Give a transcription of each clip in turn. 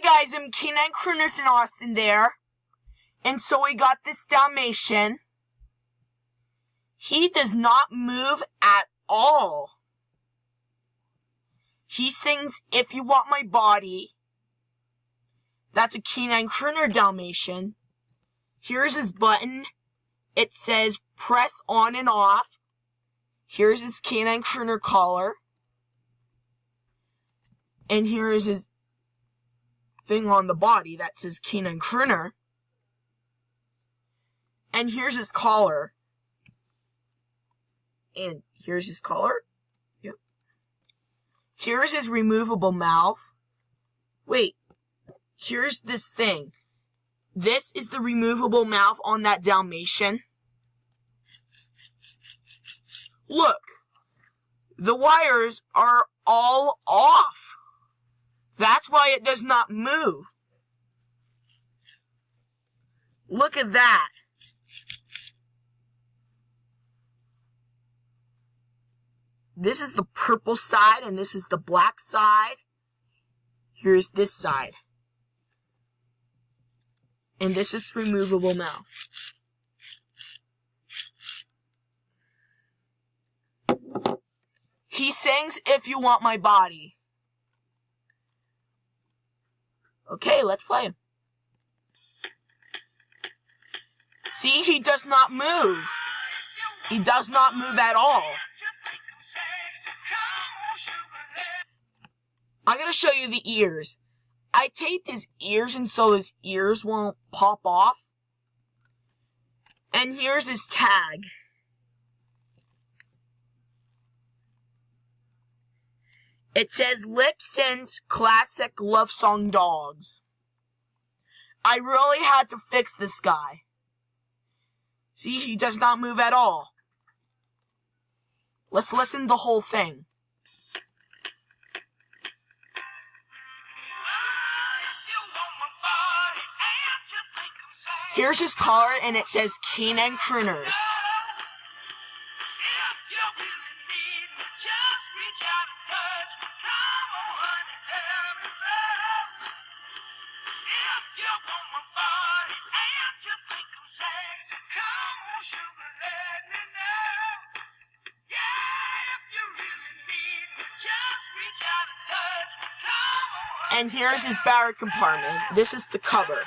guys, I'm Canine Crooners in Austin there. And so we got this Dalmatian. He does not move at all. He sings If You Want My Body. That's a Canine Crooner Dalmatian. Here's his button. It says press on and off. Here's his Canine Crooner collar. And here is his thing on the body that says Canine Crooner. And here's his collar. And here's his collar. Yep. Here's his removable mouth. Wait. Here's this thing. This is the removable mouth on that Dalmatian. Look. The wires are all off. That's why it does not move. Look at that. This is the purple side and this is the black side. Here's this side. And this is removable mouth. He sings If You Want My Body. Okay, let's play him. See, he does not move. He does not move at all. I'm going to show you the ears. I taped his ears and so his ears won't pop off. And here's his tag. It says Lip Sync Classic Love Song Dogs. I really had to fix this guy. See, he does not move at all. Let's listen to the whole thing. Here's his collar, and it says Canine Crooners. And here's his barrel compartment. This is the cover.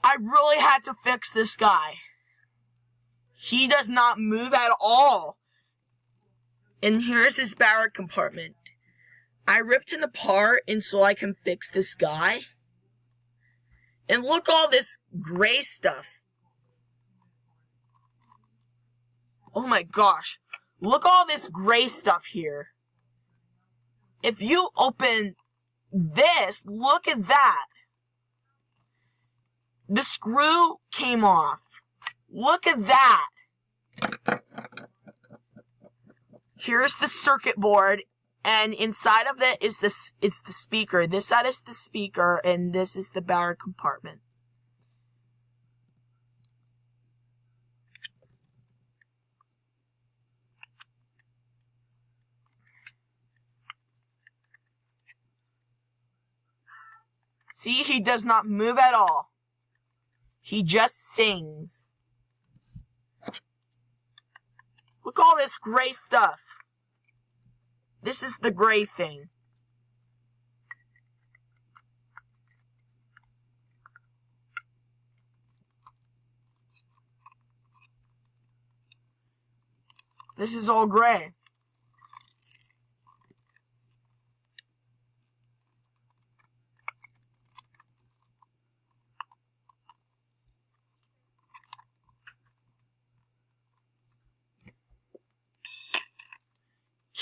I really had to fix this guy. He does not move at all. And here's his barrel compartment. I ripped it apart and so I can fix this guy. And look all this gray stuff. Oh my gosh. Look all this gray stuff here. If you open this, look at that. The screw came off. Look at that. Here's the circuit board, and inside of it is it's the speaker. This side is the speaker, and this is the barrel compartment. See, he does not move at all. He just sings. Look all this gray stuff. This is the gray thing. This is all gray.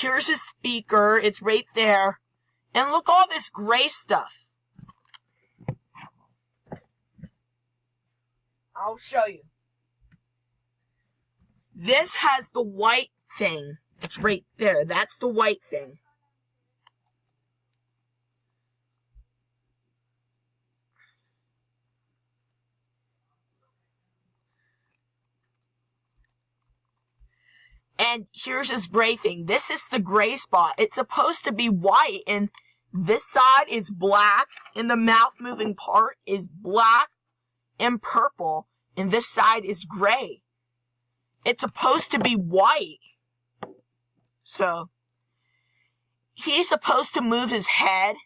Here's his speaker. It's right there. And look all this gray stuff. I'll show you. This has the white thing. It's right there. That's the white thing. And here's this gray thing. This is the gray spot. It's supposed to be white, and this side is black, and the mouth moving part is black and purple, and this side is gray. It's supposed to be white. So, he's supposed to move his head.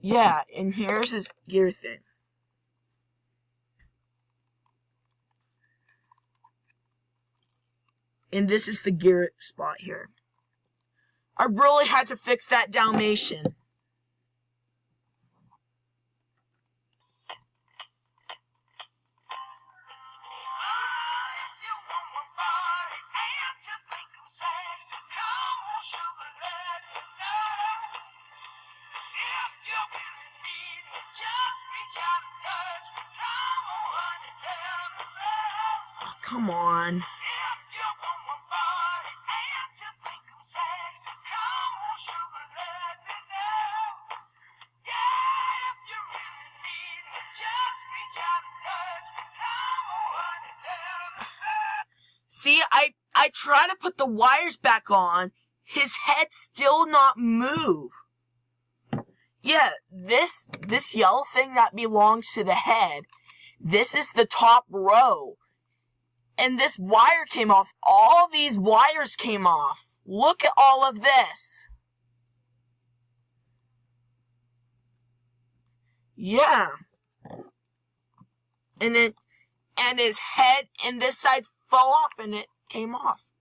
Yeah, and here's his ear thing. And this is the gear spot here. I really had to fix that Dalmatian. Oh, come on. See, I try to put the wires back on. His head still not move. Yeah, this yellow thing that belongs to the head. This is the top row. And this wire came off. All these wires came off. Look at all of this. Yeah. And his head and this side fell off and it came off.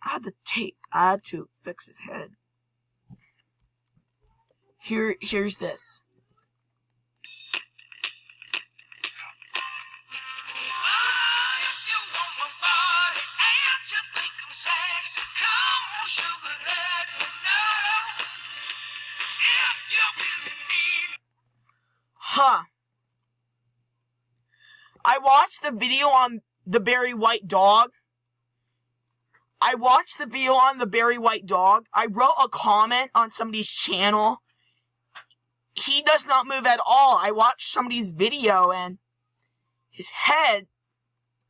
I had to fix his head. Here's this. Huh. I watched the video on the Berry White Dog. I wrote a comment on somebody's channel. He does not move at all. I watched somebody's video and his head,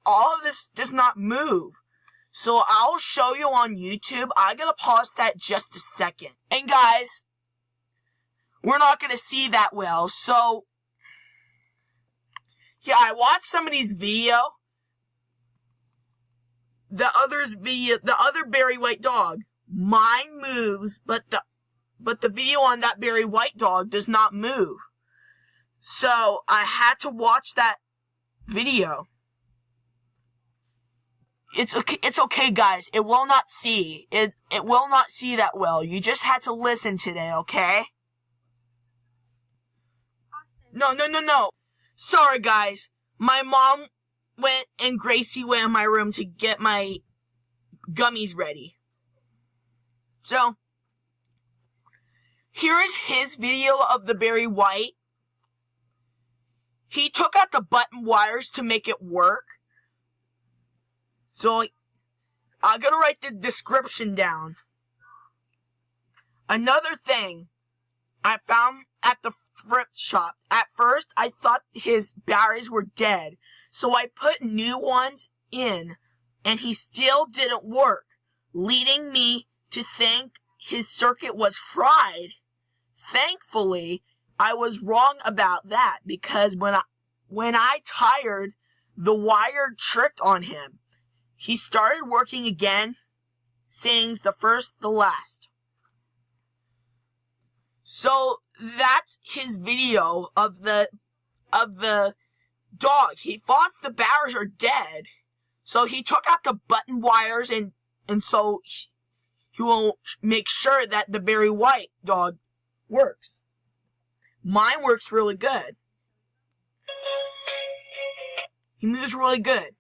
all of this does not move. So I'll show you on YouTube. I gotta pause that just a second. And guys, we're not gonna see that well, so yeah, I watched somebody's video. The other Berry White Dog. Mine moves, but the video on that Berry White Dog does not move. So I had to watch that video. It's okay, guys. It will not see. It will not see that well. You just had to listen today, okay? No. Sorry, guys. My mom went and Gracie went in my room to get my gummies ready. So, here is his video of the Berry White. He took out the button wires to make it work. So, I'm gonna write the description down. Another thing I found at the thrift shop. At first, I thought his batteries were dead. So I put new ones in, and he still didn't work, leading me to think his circuit was fried. Thankfully, I was wrong about that, because when I tired, the wire tricked on him. He started working again, saying the first, the last. So that's his video of the dog. He thought the batteries are dead, so he took out the button wires and so he will make sure that the Berry White Dog works. Mine works really good. He moves really good.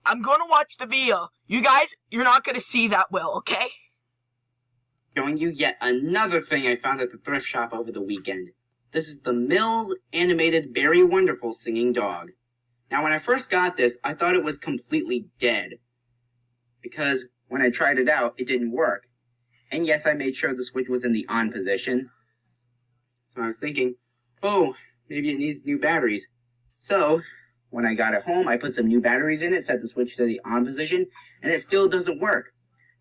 I'm going to watch the video. You guys, you're not going to see that well, okay? Showing you yet another thing I found at the thrift shop over the weekend. This is the Mills animated Very Wonderful singing dog. Now when I first got this, I thought it was completely dead. Because when I tried it out, it didn't work. And yes, I made sure the switch was in the on position. So I was thinking, oh, maybe it needs new batteries. So, when I got it home, I put some new batteries in it, set the switch to the on position, and it still doesn't work.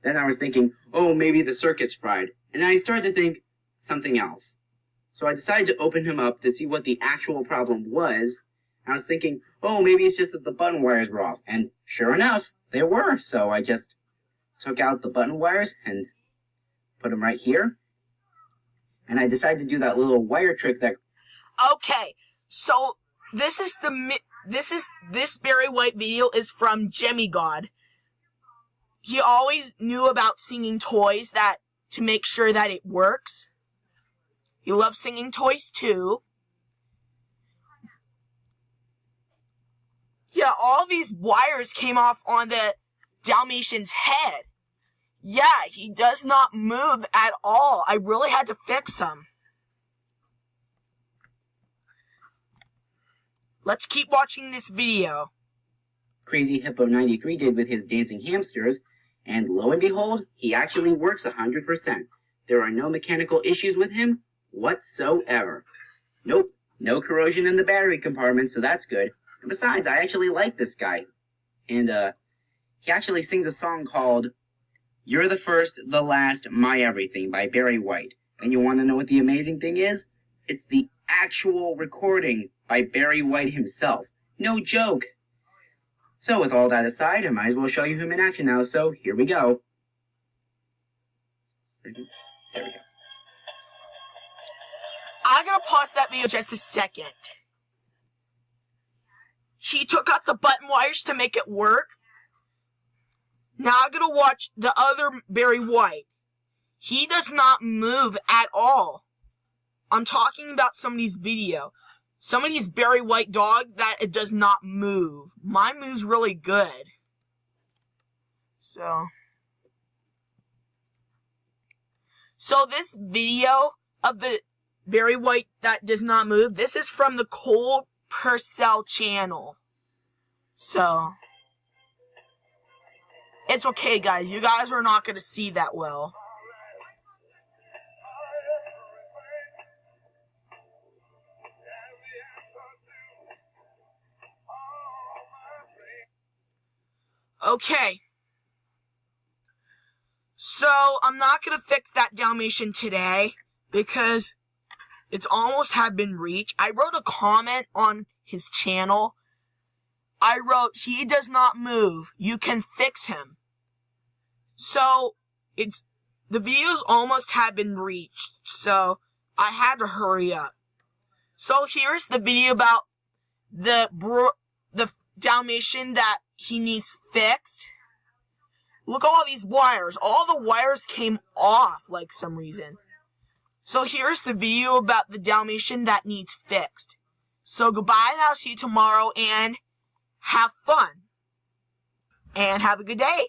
Then I was thinking, oh, maybe the circuit's fried. And then I started to think something else. So I decided to open him up to see what the actual problem was. I was thinking, oh, maybe it's just that the button wires were off. And sure enough, they were. So I just took out the button wires and put them right here. And I decided to do that little wire trick that... Okay, so this Barry White video is from Gemmygod. He always knew about singing toys to make sure that it works. He loves singing toys too. Yeah, all these wires came off on the Dalmatian's head. Yeah, he does not move at all. I really had to fix him. Let's keep watching this video. Crazy Hippo 93 did with his dancing hamsters, and lo and behold, he actually works 100%. There are no mechanical issues with him whatsoever. Nope, no corrosion in the battery compartment, so that's good. And besides, I actually like this guy. And he actually sings a song called You're the First, the Last, My Everything by Barry White. And you want to know what the amazing thing is? It's the actual recording by Barry White himself. No joke. So with all that aside, I might as well show you him in action now, so here we go. There we go. I'm gonna pause that video just a second. He took out the button wires to make it work. Now I'm gonna watch the other Barry White. He does not move at all. I'm talking about somebody's video. Somebody's Barry White dog that it does not move. Mine moves really good. So this video of the Barry White that does not move, this is from the Cole Purcell channel. So it's okay, guys. You guys are not going to see that well. Okay. So, I'm not going to fix that Dalmatian today because it's almost had been reached. I wrote a comment on his channel. I wrote, he does not move. You can fix him. So, the videos almost had been reached. So, I had to hurry up. So, here's the video about the Dalmatian that he needs fixed. Look at all these wires. All the wires came off like some reason. So here's the video about the Dalmatian that needs fixed. So goodbye and I'll see you tomorrow and have fun. And have a good day.